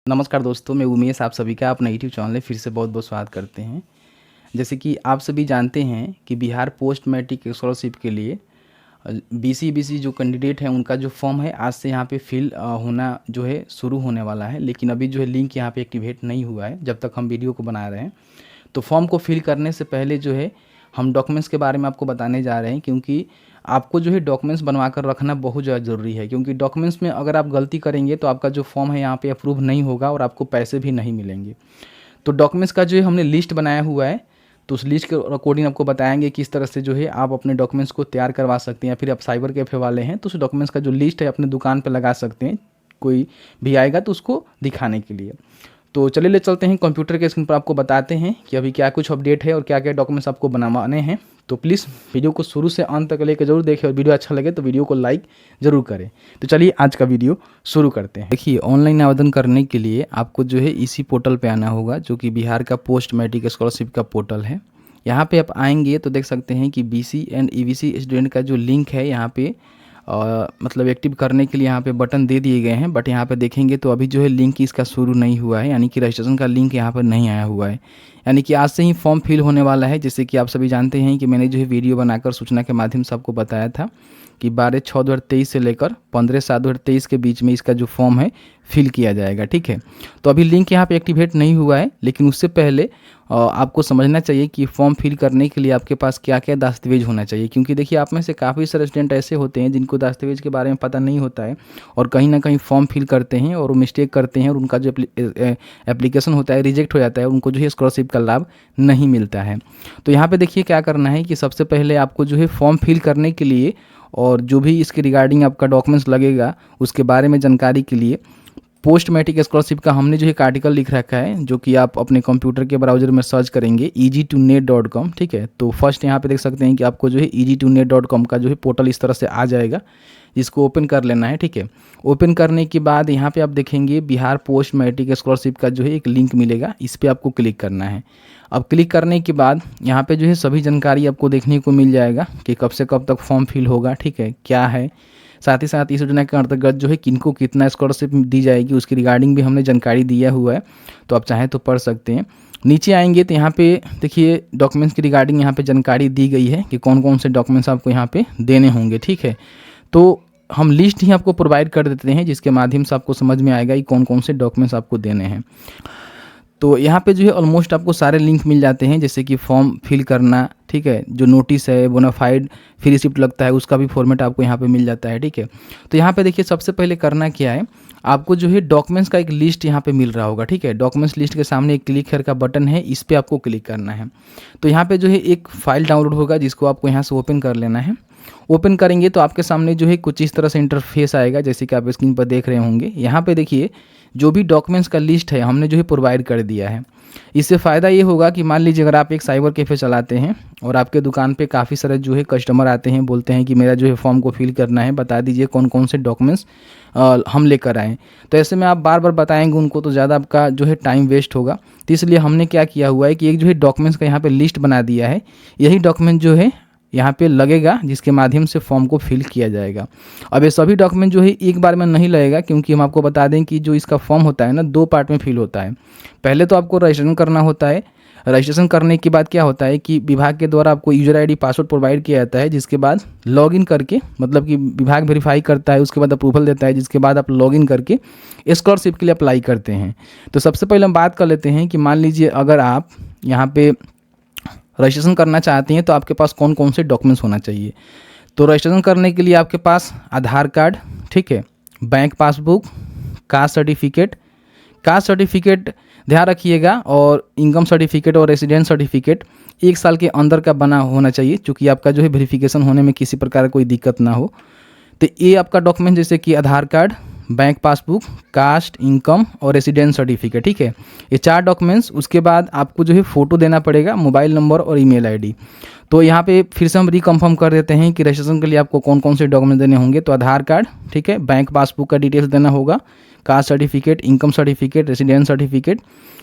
नमस्कार दोस्तों, मैं उमेश आप सभी का अपना यूट्यूब चैनल में फिर से बहुत-बहुत स्वागत करते हैं। जैसे कि आप सभी जानते हैं कि बिहार पोस्ट मैट्रिक स्कॉलरशिप के लिए बीसी जो कैंडिडेट हैं उनका जो फॉर्म है आज से यहाँ पे फिल होना जो है शुरू होने वाला है। लेकिन अभी जो है लिंक यहाँ पे एक्टिवेट नहीं हुआ है जब तक हम वीडियो को बना रहे हैं। तो फॉर्म को फिल करने से पहले जो है हम डॉक्यूमेंट्स के बारे में आपको बताने जा रहे हैं, क्योंकि आपको जो है डॉक्यूमेंट्स बनवा कर रखना बहुत ज़्यादा ज़रूरी है। क्योंकि डॉक्यूमेंट्स में अगर आप गलती करेंगे तो आपका जो फॉर्म है यहाँ पे अप्रूव नहीं होगा और आपको पैसे भी नहीं मिलेंगे। तो डॉक्यूमेंट्स का जो है हमने लिस्ट बनाया हुआ है, तो उस लिस्ट के अकॉर्डिंग आपको बताएंगे किस तरह से जो है आप अपने डॉक्यूमेंट्स को तैयार करवा सकते हैं। या फिर आप साइबर कैफ़े वाले हैं तो उस डॉक्यूमेंट्स का जो लिस्ट है अपने दुकान पर लगा सकते हैं, कोई भी आएगा तो उसको दिखाने के लिए। तो चलिए ले चलते हैं कंप्यूटर के स्क्रीन पर, आपको बताते हैं कि अभी क्या कुछ अपडेट है और क्या क्या डॉक्यूमेंट्स आपको बनवाने हैं। तो प्लीज़ वीडियो को शुरू से अंत तक लेकर जरूर देखें और वीडियो अच्छा लगे तो वीडियो को लाइक ज़रूर करें। तो चलिए आज का वीडियो शुरू करते हैं। देखिए, ऑनलाइन आवेदन करने के लिए आपको जो है इसी पोर्टल पे आना होगा, जो कि बिहार का पोस्ट मैट्रिक स्कॉलरशिप का पोर्टल है। यहाँ पे आप आएंगे तो देख सकते हैं कि बीसी एंड ईबीसी स्टूडेंट का जो लिंक है यहाँ पे मतलब एक्टिव करने के लिए यहाँ पे बटन दे दिए गए हैं। बट यहाँ पे देखेंगे तो अभी जो है लिंक इसका शुरू नहीं हुआ है, यानी कि रजिस्ट्रेशन का लिंक यहाँ पर नहीं आया हुआ है। यानी कि आज से ही फॉर्म फिल होने वाला है। जैसे कि आप सभी जानते हैं कि मैंने जो है वीडियो बनाकर सूचना के माध्यम से आपको बताया था कि 12/6/2023 से लेकर 15/7/2023 के बीच में इसका जो फॉर्म है फिल किया जाएगा। ठीक है, तो अभी लिंक यहाँ पे एक्टिवेट नहीं हुआ है, लेकिन उससे पहले आपको समझना चाहिए कि फॉर्म फिल करने के लिए आपके पास क्या क्या दस्तावेज होना चाहिए। क्योंकि देखिए, आप में से काफ़ी सारे स्टूडेंट ऐसे होते हैं जिनको दस्तावेज के बारे में पता नहीं होता है और कहीं ना कहीं फॉर्म फिल करते हैं और वो मिस्टेक करते हैं और उनका जो एप्लीकेशन होता है रिजेक्ट हो जाता है, उनको जो है स्कॉलरशिप का लाभ नहीं मिलता है। तो यहाँ पर देखिए क्या करना है कि सबसे पहले आपको जो है फॉर्म फिल करने के लिए और जो भी इसके रिगार्डिंग आपका डॉक्यूमेंट्स लगेगा उसके बारे में जानकारी के लिए पोस्ट मैट्रिक स्कॉलरशिप का हमने जो है एक आर्टिकल लिख रखा है, जो कि आप अपने कंप्यूटर के ब्राउज़र में सर्च करेंगे easy2net.com। ठीक है, तो फर्स्ट यहाँ पे देख सकते हैं कि आपको जो है easy2net.com का जो है पोर्टल इस तरह से आ जाएगा, इसको ओपन कर लेना है। ठीक है, ओपन करने के बाद यहाँ पे आप देखेंगे बिहार पोस्ट मैट्रिक स्कॉलरशिप का जो है एक लिंक मिलेगा, इस पर आपको क्लिक करना है। अब क्लिक करने के बाद यहाँ पे जो है सभी जानकारी आपको देखने को मिल जाएगा कि कब से कब तक फॉर्म फिल होगा, ठीक है, क्या है, साथ ही साथ इस योजना के अंतर्गत जो है किनको कितना स्कॉलरशिप दी जाएगी उसकी रिगार्डिंग भी हमने जानकारी दिया हुआ है, तो आप चाहें तो पढ़ सकते हैं। नीचे आएंगे तो यहाँ पे देखिए डॉक्यूमेंट्स की रिगार्डिंग यहाँ पे जानकारी दी गई है कि कौन कौन से डॉक्यूमेंट्स आपको यहाँ पे देने होंगे। ठीक है, तो हम लिस्ट ही आपको प्रोवाइड कर देते हैं जिसके माध्यम से आपको समझ में आएगा कि कौन कौन से डॉक्यूमेंट्स आपको देने हैं। तो यहाँ पे जो है ऑलमोस्ट आपको सारे लिंक मिल जाते हैं, जैसे कि फॉर्म फिल करना, ठीक है, जो नोटिस है, बोनाफाइड फिर रिसिप्ट लगता है, उसका भी फॉर्मेट आपको यहाँ पे मिल जाता है। ठीक है, तो यहाँ पे देखिए सबसे पहले करना क्या है, आपको जो है डॉक्यूमेंट्स का एक लिस्ट यहाँ पे मिल रहा होगा। ठीक है, डॉक्यूमेंट्स लिस्ट के सामने एक क्लिक हेयर का बटन है, इस पर आपको क्लिक करना है। तो यहाँ पे जो है एक फाइल डाउनलोड होगा जिसको आपको यहाँ से ओपन कर लेना है। ओपन करेंगे तो आपके सामने जो है कुछ इस तरह से इंटरफेस आएगा, जैसे कि आप स्क्रीन पर देख रहे होंगे। यहाँ पे देखिए जो भी डॉक्यूमेंट्स का लिस्ट है हमने जो है प्रोवाइड कर दिया है। इससे फ़ायदा ये होगा कि मान लीजिए अगर आप एक साइबर कैफ़े चलाते हैं और आपके दुकान पे काफ़ी सारे जो है कस्टमर आते हैं, बोलते हैं कि मेरा जो है फॉर्म को फिल करना है, बता दीजिए कौन कौन से डॉक्यूमेंट्स हम लेकर आएँ। तो ऐसे में आप बार बार बताएंगे उनको तो ज़्यादा आपका जो है टाइम वेस्ट होगा। तो इसलिए हमने क्या किया हुआ है कि एक जो है डॉक्यूमेंट्स का यहाँ पर लिस्ट बना दिया है, यही डॉक्यूमेंट जो है यहाँ पे लगेगा जिसके माध्यम से फॉर्म को फिल किया जाएगा। अब ये सभी डॉक्यूमेंट जो है एक बार में नहीं लगेगा, क्योंकि हम आपको बता दें कि जो इसका फॉर्म होता है ना, 2 पार्ट में फिल होता है। पहले तो आपको रजिस्ट्रेशन करना होता है। रजिस्ट्रेशन करने के बाद क्या होता है कि विभाग के द्वारा आपको यूजर आईडी पासवर्ड प्रोवाइड किया जाता है, जिसके बाद लॉगिन करके, मतलब कि विभाग वेरीफाई करता है, उसके बाद अप्रूवल देता है, जिसके बाद आप लॉगिन करके स्कॉलरशिप के लिए अप्लाई करते हैं। तो सबसे पहले हम बात कर लेते हैं कि मान लीजिए अगर आप यहाँ पे रजिस्ट्रेशन करना चाहते हैं तो आपके पास कौन कौन से डॉक्यूमेंट्स होना चाहिए। तो रजिस्ट्रेशन करने के लिए आपके पास आधार कार्ड, ठीक है, बैंक पासबुक, कास्ट सर्टिफिकेट ध्यान रखिएगा, और इनकम सर्टिफिकेट और रेसिडेंस सर्टिफिकेट 1 साल के अंदर का बना होना चाहिए, क्योंकि आपका जो है वेरिफिकेशन होने में किसी प्रकार कोई दिक्कत ना हो। तो ये आपका डॉक्यूमेंट जैसे कि Aadhaar card, bank passbook, caste, income और रेसिडेंस सर्टिफिकेट, ठीक है, ये 4 डॉक्यूमेंट्स। उसके बाद आपको जो है फ़ोटो देना पड़ेगा, मोबाइल नंबर और ईमेल आईडी। तो यहाँ पे फिर से हम रिकन्फर्म कर देते हैं कि रजिस्ट्रेशन के लिए आपको कौन कौन से डॉक्यूमेंट देने होंगे। तो आधार कार्ड, ठीक है, बैंक पासबुक का डिटेल्स देना होगा, caste certificate, income certificate, residence certificate,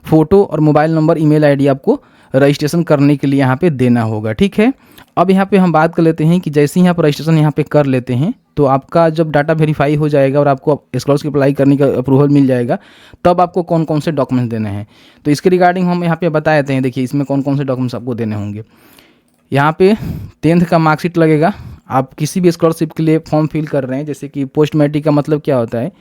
photo और मोबाइल नंबर, ईमेल आईडी आपको रजिस्ट्रेशन करने के लिए यहाँ पे देना होगा। ठीक है, अब यहाँ पे हम बात कर लेते हैं कि जैसे ही आप रजिस्ट्रेशन यहाँ पे कर लेते हैं तो आपका जब डाटा वेरीफाई हो जाएगा और आपको स्कॉलरशिप अप्लाई करने का अप्रूवल मिल जाएगा, तब आपको कौन कौन से डॉक्यूमेंट्स देने हैं। तो इसके रिगार्डिंग हम यहाँ पे बता देते हैं। देखिए इसमें कौन कौन से डॉक्यूमेंट्स आपको देने होंगे। यहाँ पे 10th का मार्कशीट लगेगा। आप किसी भी स्कॉलरशिप के लिए फॉर्म फिल कर रहे हैं, जैसे कि पोस्ट मैट्रिक का मतलब क्या होता है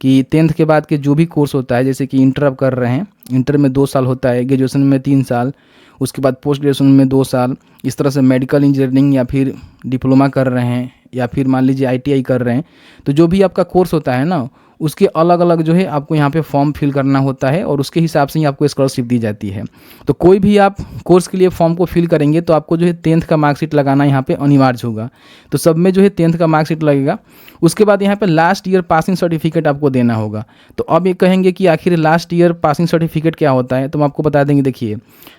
कि 10th के बाद के जो भी कोर्स होता है, जैसे कि इंटर आप कर रहे हैं, इंटर में 2 साल होता है, ग्रेजुएशन में 3 साल, उसके बाद पोस्ट ग्रेजुएशन में 2 साल, इस तरह से मेडिकल इंजीनियरिंग या फिर डिप्लोमा कर रहे हैं या फिर मान लीजिए ITI कर रहे हैं, तो जो भी आपका कोर्स होता है ना, उसके अलग अलग जो है आपको यहाँ पे फॉर्म फिल करना होता है और उसके हिसाब से ही आपको स्कॉलरशिप दी जाती है। तो कोई भी आप कोर्स के लिए फॉर्म को फिल करेंगे तो आपको जो है 10th का मार्कशीट लगाना यहाँ पे अनिवार्य होगा। तो सब में जो है 10th का मार्कशीट लगेगा। उसके बाद यहाँ पे लास्ट ईयर पासिंग सर्टिफिकेट आपको देना होगा। तो अब ये कहेंगे कि आखिर लास्ट ईयर पासिंग सर्टिफिकेट क्या होता है, तो हम आपको बता देंगे। देखिए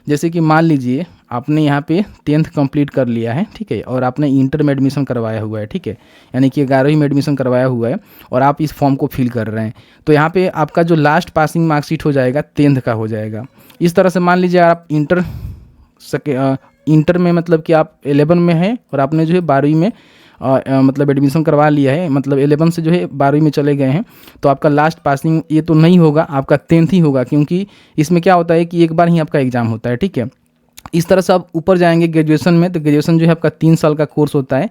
जैसे कि मान लीजिए आपने यहाँ पे 10th कंप्लीट कर लिया है, ठीक है, और आपने इंटर में एडमिशन करवाया हुआ है, ठीक है, यानी कि 11वीं में एडमिशन करवाया हुआ है और आप इस फॉर्म को फिल कर रहे हैं, तो यहाँ पे आपका जो लास्ट पासिंग मार्कशीट हो जाएगा 10th का हो जाएगा। इस तरह से मान लीजिए आप इंटर में मतलब कि आप 11 में हैं और आपने जो है 12वीं में मतलब एडमिशन करवा लिया है, मतलब 11 से जो है 12वीं में चले गए हैं, तो आपका लास्ट पासिंग ये तो नहीं होगा, आपका 10th ही होगा, क्योंकि इसमें क्या होता है कि एक बार ही आपका एग्ज़ाम होता है। ठीक है, इस तरह से आप ऊपर जाएंगे ग्रेजुएशन में, तो ग्रेजुएशन जो है आपका 3 साल का कोर्स होता है।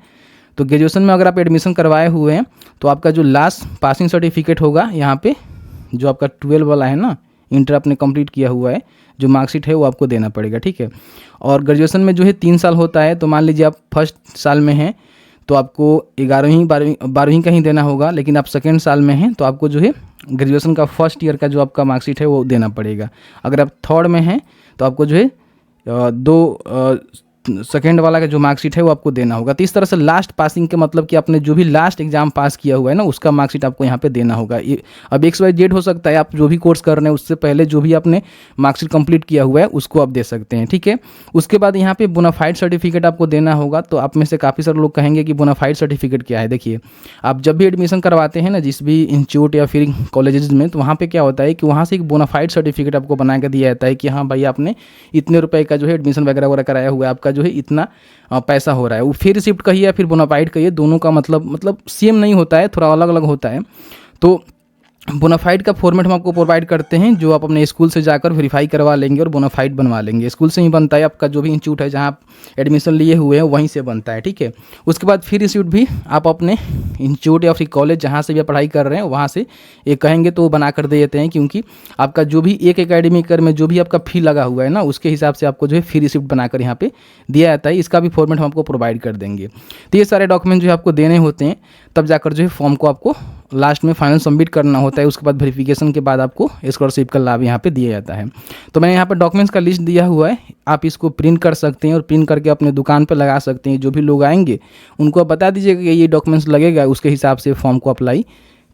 तो ग्रेजुएशन में अगर आप एडमिशन करवाए हुए हैं तो आपका जो लास्ट पासिंग सर्टिफिकेट होगा यहाँ पे, जो आपका 12 वाला है ना, इंटर आपने कंप्लीट किया हुआ है, जो मार्कशीट है वो आपको देना पड़ेगा। ठीक है, और ग्रेजुएशन में जो है 3 साल होता है, तो मान लीजिए आप फर्स्ट साल में हैं तो आपको 11वीं 12वीं का ही देना होगा, लेकिन आप सेकेंड साल में हैं तो आपको जो है ग्रेजुएशन का फर्स्ट ईयर का जो आपका मार्कशीट है वो देना पड़ेगा। अगर आप थर्ड में हैं तो आपको जो है सेकेंड वाला का जो मार्कशीट है वो आपको देना होगा। तो इस तरह से लास्ट पासिंग के मतलब कि आपने जो भी लास्ट एग्जाम पास किया हुआ है ना, उसका मार्कशीट आपको यहाँ पे देना होगा। अब XYZ हो सकता है, आप जो भी कोर्स कर रहे हैं उससे पहले जो भी आपने मार्कशीट कंप्लीट किया हुआ है उसको आप दे सकते हैं। ठीक है, उसके बाद यहाँ पे बोनाफाइड सर्टिफिकेट आपको देना होगा। तो आप में से काफ़ी सारे लोग कहेंगे कि बोनाफाइड सर्टिफिकेट क्या है। देखिए, आप जब भी एडमिशन करवाते हैं ना जिस भी इंस्टीट्यूट या फिर कॉलेजेस में, तो वहाँ पर क्या होता है कि वहाँ से एक बोनाफाइड सर्टिफिकेट आपको बना कर दिया जाता है कि हाँ भाई आपने इतने रुपये का जो है एडमिशन वगैरह कराया हुआ है, आपका जो है इतना पैसा हो रहा है। वो फिर रिसिप्ट कहिए या फिर बोनाफाइड कहिए, दोनों का मतलब सेम नहीं होता है, थोड़ा अलग अलग होता है। तो बोनाफाइड का फॉर्मेट हम आपको प्रोवाइड करते हैं, जो आप अपने स्कूल से जाकर वेरीफाई करवा लेंगे और बोनाफाइड बनवा लेंगे। स्कूल से ही बनता है, आपका जो भी इंस्टीट्यूट है जहाँ आप एडमिशन लिए हुए हैं वहीं से बनता है। ठीक है, उसके बाद फिर रिसिप्ट भी आप अपने इंस्टीट्यूट या फिर कॉलेज जहाँ से भी आप पढ़ाई कर रहे हैं वहाँ से एक कहेंगे तो वो बना कर दे देते हैं, क्योंकि आपका जो भी एक एकेडमिक ईयर में जो भी आपका फी लगा हुआ है ना, उसके हिसाब से आपको जो है फी रिसिप्ट बनाकर यहाँ पे दिया जाता है। इसका भी फॉर्मेट हम आपको प्रोवाइड कर देंगे। तो ये सारे डॉक्यूमेंट जो है आपको देने होते हैं, तब जाकर जो है फॉर्म को आपको लास्ट में फाइनल सबमिट करना होता है। उसके बाद वेरिफिकेशन के बाद आपको स्कॉलरशिप का लाभ यहाँ पे दिया जाता है। तो मैंने यहाँ पे डॉक्यूमेंट्स का लिस्ट दिया हुआ है, आप इसको प्रिंट कर सकते हैं और प्रिंट करके अपने दुकान पे लगा सकते हैं। जो भी लोग आएंगे उनको आप बता दीजिएगा कि ये डॉक्यूमेंट्स लगेगा, उसके हिसाब से फॉर्म को अप्लाई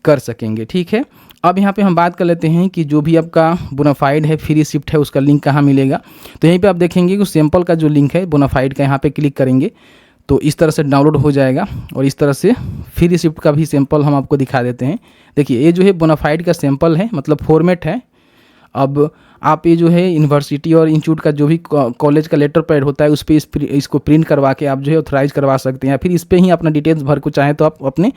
कर सकेंगे। ठीक है, अब यहाँ पे हम बात कर लेते हैं कि जो भी आपका बोनाफाइड है, फ्री रिसिप्ट है, उसका लिंक कहाँ मिलेगा। तो यहीं पे आप देखेंगे कि सैंपल का जो लिंक है बोनाफाइड का, यहाँ पे क्लिक करेंगे तो इस तरह से डाउनलोड हो जाएगा और इस तरह से फ्री रिसिप्ट का भी सैंपल हम आपको दिखा देते हैं। देखिए, ये जो है बोनाफाइड का सैंपल है, मतलब फॉर्मेट है। अब आप ये जो है यूनिवर्सिटी और इंस्टीट्यूट का जो भी कॉलेज का लेटर पैड होता है उस पर इसको प्रिंट करवा के आप जो है ऑथराइज करवा सकते हैं, या फिर इस पर ही अपना डिटेल्स भर को चाहें तो आप अपने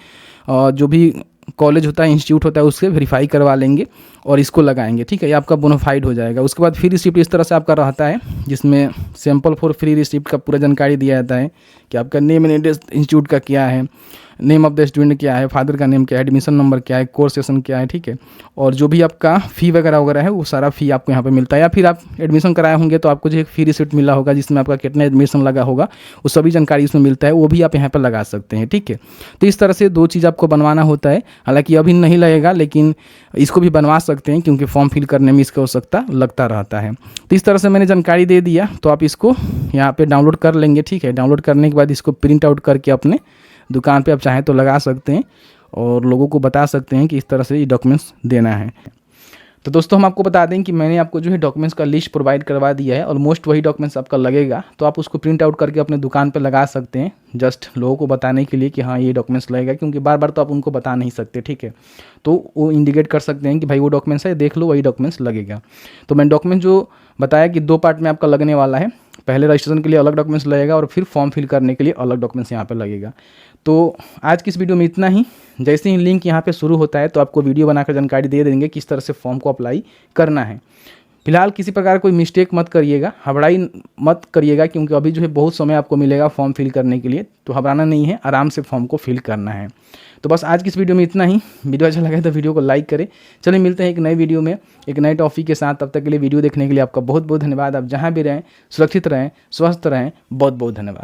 जो भी कॉलेज होता है, इंस्टीट्यूट होता है, उससे वेरीफाई करवा लेंगे और इसको लगाएंगे। ठीक है, ये आपका बोनाफाइड हो जाएगा। उसके बाद फ्री रिसिप्ट इस तरह से आपका रहता है, जिसमें सैंपल फॉर फ्री रिसिप्ट का पूरा जानकारी दिया जाता है कि आपका नेम एंड एड्रेस इंस्टीट्यूट का क्या है, नेम ऑफ द स्टूडेंट क्या है, फादर का नेम क्या है, एडमिशन नंबर क्या है, कोर्स सेशन क्या है। ठीक है, और जो भी आपका फ़ी वगैरह है वो सारा फ़ी आपको यहाँ पे मिलता है। या फिर आप एडमिशन कराए होंगे तो आपको जो एक फ्री रिसिप्ट मिला होगा जिसमें आपका कितना एडमिशन लगा होगा, वो सभी जानकारी इसमें मिलता है, वो भी आप यहाँ पर लगा सकते हैं। ठीक है, तो इस तरह से 2 चीज़ आपको बनवाना होता है। हालांकि अभी नहीं लगेगा, लेकिन इसको भी बनवा सकते हैं क्योंकि फॉर्म फिल करने में इसकी आवश्यकता लगता रहता है। तो इस तरह से मैंने जानकारी दे दिया, तो आप इसको यहाँ पे डाउनलोड कर लेंगे। ठीक है, डाउनलोड करने के बाद इसको प्रिंट आउट करके अपने दुकान पे आप चाहें तो लगा सकते हैं और लोगों को बता सकते हैं कि इस तरह से ये डॉक्यूमेंट्स देना है। तो दोस्तों, हम आपको बता दें कि मैंने आपको जो है डॉक्यूमेंट्स का लिस्ट प्रोवाइड करवा दिया है, ऑलमोस्ट वही डॉक्यूमेंट्स आपका लगेगा, तो आप उसको प्रिंट आउट करके अपने दुकान पे लगा सकते हैं, जस्ट लोगों को बताने के लिए कि हाँ ये डॉक्यूमेंट्स लगेगा, क्योंकि बार बार तो आप उनको बता नहीं सकते। ठीक है, तो वो इंडिकेट कर सकते हैं कि भाई वो डॉक्यूमेंट्स है, देख लो वही डॉक्यूमेंट्स लगेगा। तो मैंने डॉक्यूमेंट जो बताया कि 2 पार्ट में आपका लगने वाला है। पहले रजिस्ट्रेशन के लिए अलग डॉक्यूमेंट्स लगेगा और फिर फॉर्म फिल करने के लिए अलग डॉक्यूमेंट्स यहाँ पे लगेगा। तो आज की इस वीडियो में इतना ही। जैसे ही लिंक यहाँ पे शुरू होता है तो आपको वीडियो बनाकर जानकारी दे देंगे किस तरह से फॉर्म को अप्लाई करना है। फिलहाल किसी प्रकार कोई मिस्टेक मत करिएगा, हड़बड़ाई मत करिएगा, क्योंकि अभी जो है बहुत समय आपको मिलेगा फॉर्म फिल करने के लिए, तो घबराना नहीं है, आराम से फॉर्म को फिल करना है। तो बस आज की इस वीडियो में इतना ही। वीडियो अच्छा लगा तो वीडियो को लाइक करें। चलिए मिलते हैं एक नई वीडियो में एक नए टॉपिक के साथ। तब तक के लिए वीडियो देखने के लिए आपका बहुत बहुत धन्यवाद। आप जहाँ भी रहें सुरक्षित रहें, स्वस्थ रहें। बहुत बहुत धन्यवाद।